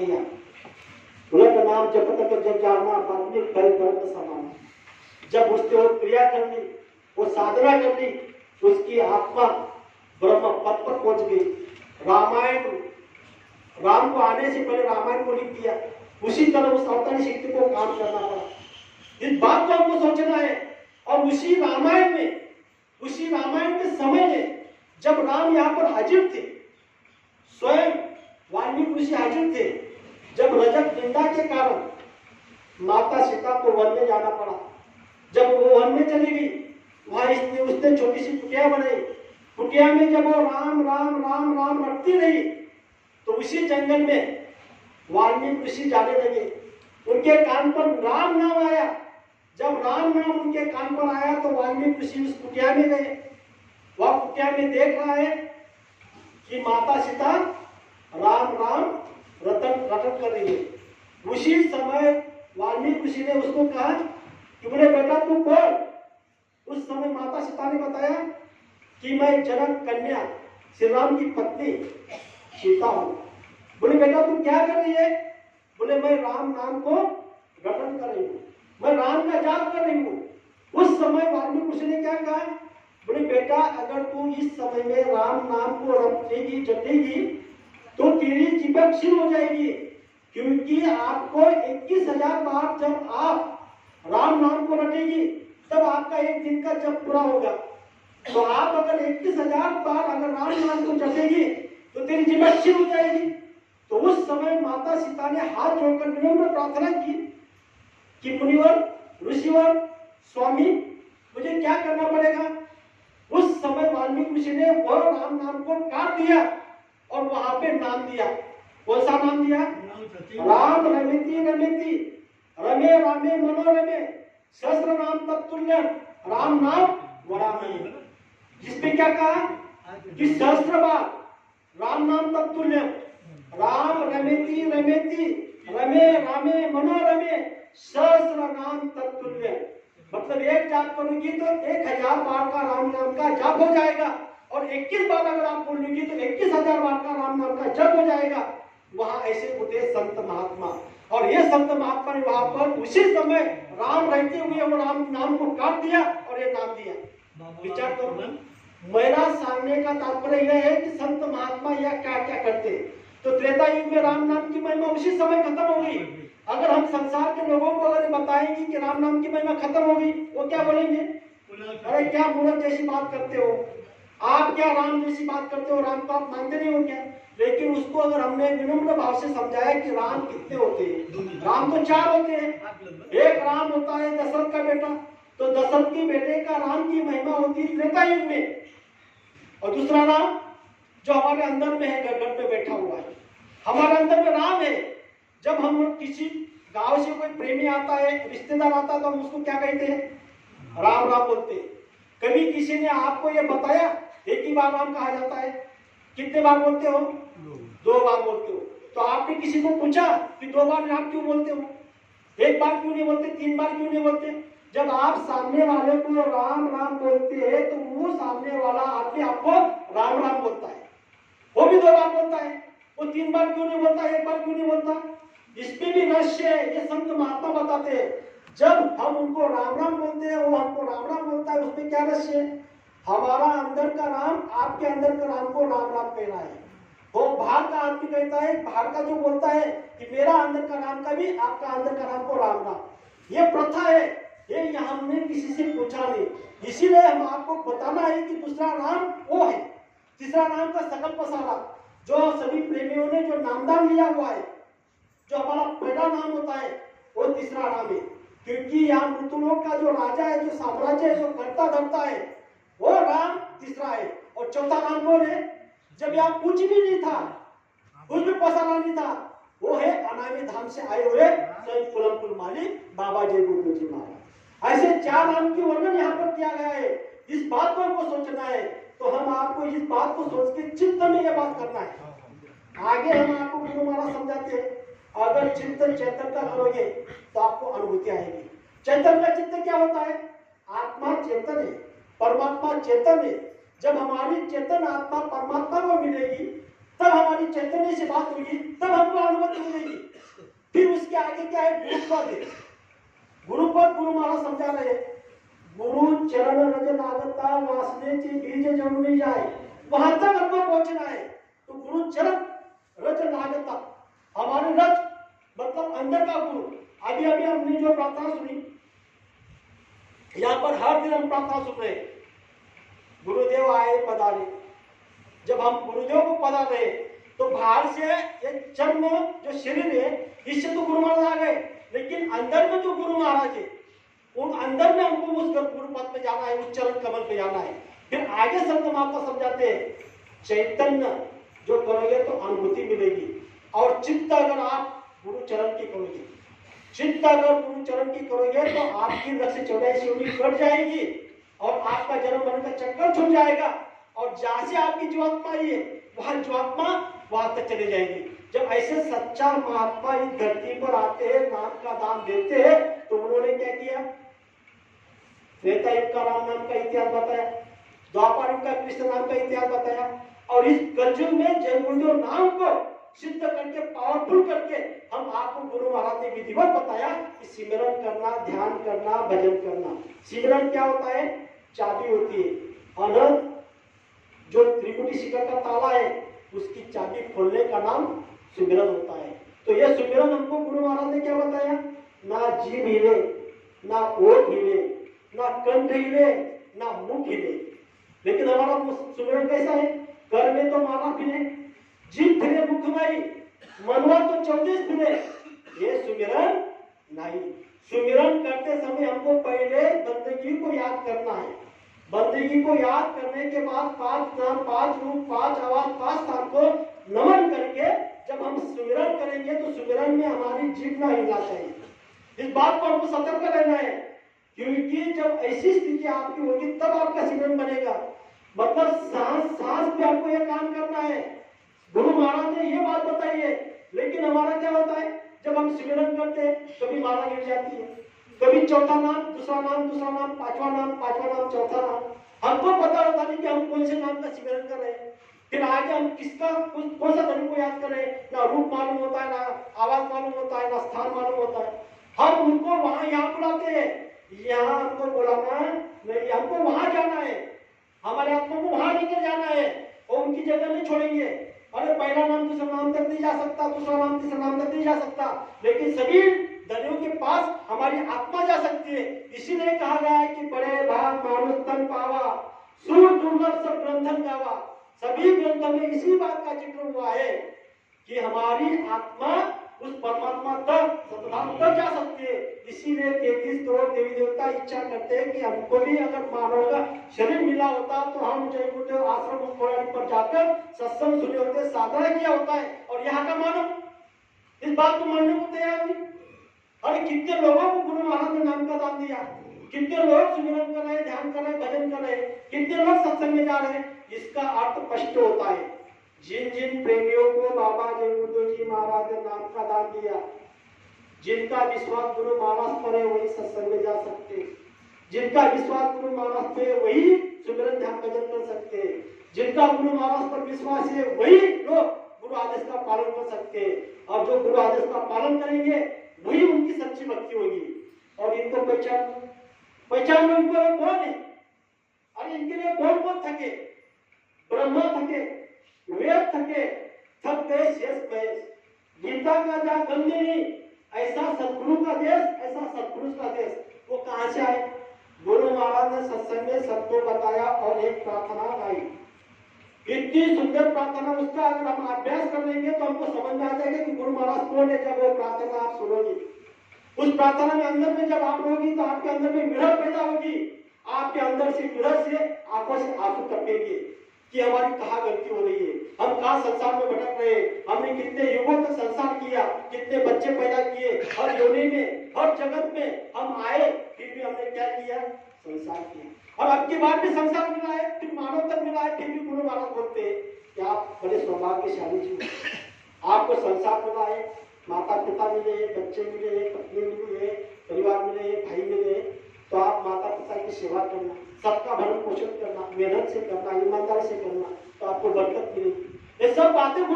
दिया। उलट नाम जब तक जब जाना अपने कर समान। जब उसने वो क्रिया कर ली, वो साधना कर ली, उसकी आत्मा ब्रह्म पद पर पहुंच गई। रामायण, राम को आने से पहले रामायण को लिख दिया। उसी तरह उस अवतारी शक्ति को काम करना पड़ा। इस बात को हमको सोचना है। और उसी रामायण के समय में जब राम यहाँ पर हाजिर थे, स्वयं वाल्मीकि ऋषि हाजिर थे, जब रजक निंदा के कारण माता सीता को वन में जाना पड़ा। जब वो वन में चली गई, वहां उसने छोटी सी कुटिया बनाई। कुटिया में जब वो राम राम राम राम रटती रही, तो उसी जंगल में वाल्मीकि ऋषि जाने लगे। उनके कान पर राम नाम आया। जब राम नाम उनके कान पर आया तो वाल्मीकि ऋषि उस कुटिया में गए। वह कुटिया में देख रहा है कि माता सीता राम राम रटन कर रही है। उसी समय वाल्मीकि ऋषि ने उसको कहा कि बोले बेटा तू बोल। उस समय माता सीता ने बताया कि मैं जनक कन्या श्री राम की पत्नी सीता हूं। बोले बेटा तू क्या कर रही है? बोले मैं राम नाम को रटन कर रही हूँ, मैं राम का जाप कर रही हूँ। उस समय वाल्मीकि ऋषि ने क्या कहा? बोले बेटा अगर तू इस समय में राम नाम को रटेगी जटेगी तो तेरी जीभ क्षीण हो जाएगी। क्योंकि आपको 21,000 बार जब आप राम नाम को रटेगी तब आपका एक दिन का जप पूरा होगा। तो आप अगर 21,000 बार अगर राम नाम को जपेगी तो तेरी जीभ क्षीण हो जाएगी। तो उस समय माता सीता ने हाथ जोड़कर विनम्र प्रार्थना की कि मुनिवर, ऋषिवर, स्वामी मुझे क्या करना पड़ेगा? उस समय वाल्मीकि ऋषि ने वह राम नाम को काट दिया और वहां पे नाम दिया। कौन सा नाम दिया? राम रमेति रमेति रमे रामे मनोरमे सहस्र नाम तत्तुल्य राम नाम वरामे। जिसमें क्या कहा कि सहस्र बार राम नाम तत्तुल्य, राम रमेति रमेति रमे रामे मनोरमे सहस्र नाम तत्तुल्य। मतलब एक जाप करोगी तो 1,000 बार का राम नाम का जाप हो जाएगा। और 21 बार अगर आप बोलोगी तो 21,000 बार का राम नाम का जप हो जाएगा। वहां ऐसे होते संत महात्मा। और ये संत महात्मा ने वहां पर उसी समय राम रहते हुए वो राम नाम को काट दिया और ये नाम दिया। विचार करो। मेरा सामने का तात्पर्य यह है कि संत महात्मा यह क्या क्या करते। तो त्रेता युग में राम नाम की महिमा उसी समय खत्म हो गई। अगर हम संसार के लोगों को अगर बताएंगे कि राम नाम की महिमा खत्म हो गई, वो क्या बोलेंगे? अरे क्या मूर्ख जैसी बात करते हो आप, क्या राम जैसी बात करते हो, राम को आप मानते नहीं हो क्या? लेकिन उसको अगर हमने विनम्र भाव से समझाया कि राम कितने होते हैं, राम तो 4 होते हैं। एक राम होता है दशरथ का बेटा, तो दशरथ के बेटे का राम की महिमा होती है त्रेता युग में। और दूसरा राम जो हमारे अंदर में है, गढ़ में बैठा हुआ है, हमारे अंदर में राम है। जब हम किसी गांव से कोई प्रेमी आता है, रिश्तेदार आता है, तो हम उसको क्या कहते हैं? राम राम बोलते हैं। कभी किसी ने आपको ये बताया एक ही बार राम कहा जाता है? कितने बार बोलते हो? 2 बार बोलते हो। तो आपने किसी को पूछा कि 2 बार राम क्यों बोलते हो, 1 बार क्यों नहीं बोलते, 3 बार क्यों नहीं बोलते? जब आप सामने वाले को राम राम बोलते हैं तो वो सामने वाला अपने आप को राम राम बोलता है। वो भी 2 बार बोलता है, वो 3 बार क्यों नहीं बोलता, 1 बार क्यों नहीं बोलता? इसमें भी रहस्य है। ये संत महात्मा बताते हैं। जब हम उनको राम राम बोलते हैं, वो हमको राम राम बोलता है, उसमें क्या रहस्य है? हमारा अंदर का राम आपके अंदर का राम को राम राम कहना है। वो बाहर का आदमी कहता है, बाहर का जो बोलता है कि मेरा अंदर का राम का भी आपका अंदर का राम को राम राम। ये प्रथा है, ये हमने किसी से पूछा नहीं। इसीलिए हम आपको बताना है कि दूसरा राम वो है। तीसरा नाम का सकल पसारा, जो सभी प्रेमियों ने जो नामदान लिया हुआ है, जो हमारा पहला नाम होता है, वो तीसरा नाम है। क्योंकि यहाँ मृत्युलोक का जो राजा है, जो साम्राज्य है, जो करता धरता है, वो राम तीसरा है। और चौथा नाम कौन है? जब यहाँ कुछ भी नहीं था, कुछ भी पसारा नहीं था, वो है अनामी धाम से आए हुए स्वयं कुलमकुल मालिक बाबा जय गुरु जी महाराज। ऐसे 4 नाम की वर्णन यहाँ पर किया गया है। इस बात को हमको सोचना है। तो हम आपको इस बात को सोच के चित्त में यह बात करना है। आगे हम आपको गुरु महाराज समझाते हैं, अगर चिंतन चैतन्य का करोगे तो आपको अनुभूति आएगी। चैतन्य का चित्त क्या होता है? आत्मा चेतन है, परमात्मा चेतन है। जब हमारी चेतन आत्मा परमात्मा को मिलेगी, तब हमारी चैतन्य से बात होगी, तब हमको अनुभूति मिलेगी। आगे क्या है, गुरुपद है। गुरुपद गुरु महाराज समझा रहे, गुरु चरण रज लागता वासनेची बीज जन्मी जाए, वहां तक हमको पहुंचना है। तो गुरु चरण रज लागता, हमारे रज मतलब अंदर का गुरु। अभी अभी हमने जो प्रार्थना सुनी, यहाँ पर हर दिन हम प्रार्थना सुन रहे, गुरुदेव आए पधारे। जब हम गुरुदेव को पधार रहे तो बाहर से ये जन्म जो शरीर है इससे तो गुरु महाराज आ गए, लेकिन अंदर में जो गुरु महाराज है उन अंदर में हमको उस गुरु पद पे जाना है, उस चरण कमल पे जाना है। फिर आगे संत महात्मा समझाते हैं, चैतन्य जो करोगे तो अनुभूति मिलेगी, और चित्त अगर आप गुरु चरण की करोगे, चित्त अगर गुरु चरण की करोगे तो आपकी रस चौड़ाई शिवनी कट जाएगी और आपका जन्म मरण का चक्कर छूट जाएगा, और जहां से आपकी जीवात्मा है वह जीवात्मा वहां तक चले जाएगी। जब ऐसे सच्चा महात्मा इस धरती पर आते हैं, नाम का दान देते हैं, तो उन्होंने क्या किया, त्रेता युग का राम नाम का इतिहास बताया, द्वापर युग का कृष्ण नाम का इतिहास बताया, और इस कलयुग में जय गुरुदेव नाम को सिद्ध करके, पावरफुल करके हम आपको गुरु महाराज ने विधिवत बताया कि सिमरन करना, ध्यान करना, भजन करना। सिमरन क्या होता है, चाबी होती है, और जो त्रिकुटी शिखर का ताला है उसकी चाबी खोलने का नाम सिमरन होता है। तो यह सिमरन हमको गुरु महाराज ने क्या बताया, ना जीभ हिले, ना ओठ हिले, ना कंठ हिले, ना मुख हिले। लेकिन हमारा सिमरन कैसा है, कर में तो माला फिरे, जीभ फिरे मुख माई, मनवा तो 24 फिरे, ये सिमरन नहीं। सिमरन करते समय हमको पहले बंदगी को याद करना है। बंदगी को याद करने के बाद 5 नाम, 5 रूप, 5 आवाज, 5 स्थान को नमन करके जब हम सुमिरन करेंगे तो सुमिरन में हमारी जीभ ना हिलना चाहिए। इस बात को हमको सतर्क रहना है, क्योंकि जब ऐसी स्थिति आपकी होगी तब आपका सिमरन बनेगा। मतलब सांस पे आपको यह काम करना है। गुरु महाराज ने ये बात बताई है, लेकिन हमारा क्या होता है, जब हम सिमरन करते हैं कभी माला गिर जाती है, कभी चौथा नाम, दूसरा नाम, दूसरा नाम, पांचवा नाम, चौथा नाम। हमको पता होता नहीं कि हम कौन से नाम का सिमरन कर रहे हैं। फिर आगे हम किसका कौन सा धर्म को याद कर रहे हैं, ना रूप मालूम होता है, ना आवाज मालूम होता है, ना स्थान मालूम होता है। हम उनको वहां यहाँ बुलाते हैं, यहाँ हमको बुलाना नहीं, हमको वहां जाना है, हमारे आत्मा को वहां लेकर जाना है, और उनकी जगह नहीं छोड़ेंगे। अरे पहला नाम दूसरा नाम तक नहीं जा सकता, दूसरा नाम तीसरा नाम तक नहीं जा सकता, लेकिन सभी दरियों के पास हमारी आत्मा जा सकती है। इसीलिए कहा गया है कि बड़े भाग मानुष तन पावा, सूर दुर्लभ सब ग्रंथन गावा। सभी ग्रंथों में इसी बात का जिक्र हुआ है कि हमारी आत्मा उस परमात्मा तक, सतधाम तक जा सकती है। इसीलिए 33 करोड़ देवी देवता इच्छा करते हैं कि हमको भी अगर मानव का शरीर मिला होता तो हम जय गुरुदेव आश्रम पर जाकर सत्संग सुने होते, साधना किया होता है, और यहाँ का मानव इस बात को मानने को तैयार नहीं। अरे कितने लोगों को गुरु महाराज ने नाम का दान दिया, कितने लोग सुमिरन कर रहे, ध्यान कर रहे, भजन कर रहे, कितने लोग सत्संग में जा रहे हैं। इसका अर्थ स्पष्ट होता है, जिन जिन प्रेमियों को बाबा जय गुरुदेव जी महाराज ने नाम का दान दिया, जिनका विश्वास गुरु महाराज पर है वही सत्संग में जा सकते, जिनका विश्वास गुरु महाराज पे वही सुमिरन ध्यान भजन कर सकते, जिनका गुरु महाराज पर विश्वास है वही लोग गुरु आदेश का पालन कर सकते, और जो गुरु आदेश का पालन करेंगे वही उनकी सच्ची भक्ति होगी। और इनको पहचान लो, इनको कौन है, अरे इनके लिए कौन कौन थके, ब्रह्मा थके, वेद थके, थक गए शेष गए। गीता का जा गंगे नहीं, ऐसा सतगुरु का देश, ऐसा सतपुरुष का देश, वो कहां से आए। गुरु महाराज ने सत्संग में सबको बताया और एक प्रार्थना गाई, इतनी सुंदर प्रार्थना, उसका अगर हम अभ्यास कर लेंगे तो हमको समझ में आ जाएगा कि गुरु महाराज कौन है। जब वो प्रार्थना आप सुनोगे, उस प्रार्थना में अंदर में जब आप होगी तो आपके अंदर में विरह पैदा होगी, आपके अंदर से विरह से आंखों से आंसू टपकेंगे कि हमारी कहाँ गलती हो रही है, हम कहाँ संसार में भटक रहे, हमने कितने युगों तक संसार किया, कितने बच्चे पैदा किए, हर योनि में, हर जगत में हम आए, फिर भी हमने क्या किया, संसार किया। और अब की बार भी संसार मिला है, फिर मानव तक मिला है, फिर भी गुरु महाराज बोलते हैं कि आप बड़े सौभाग्यशाली जी, आपको संसार मिला है, माता पिता मिले, बच्चे मिले, पत्नी मिली है, परिवार मिले, भाई मिले, तो आप माता पिता की सेवा करना, सबका भरण पोषण करना, मेहनत से करना, ईमानदारी से करना, तो आपको बरकत मिलेगी। ये सब बातें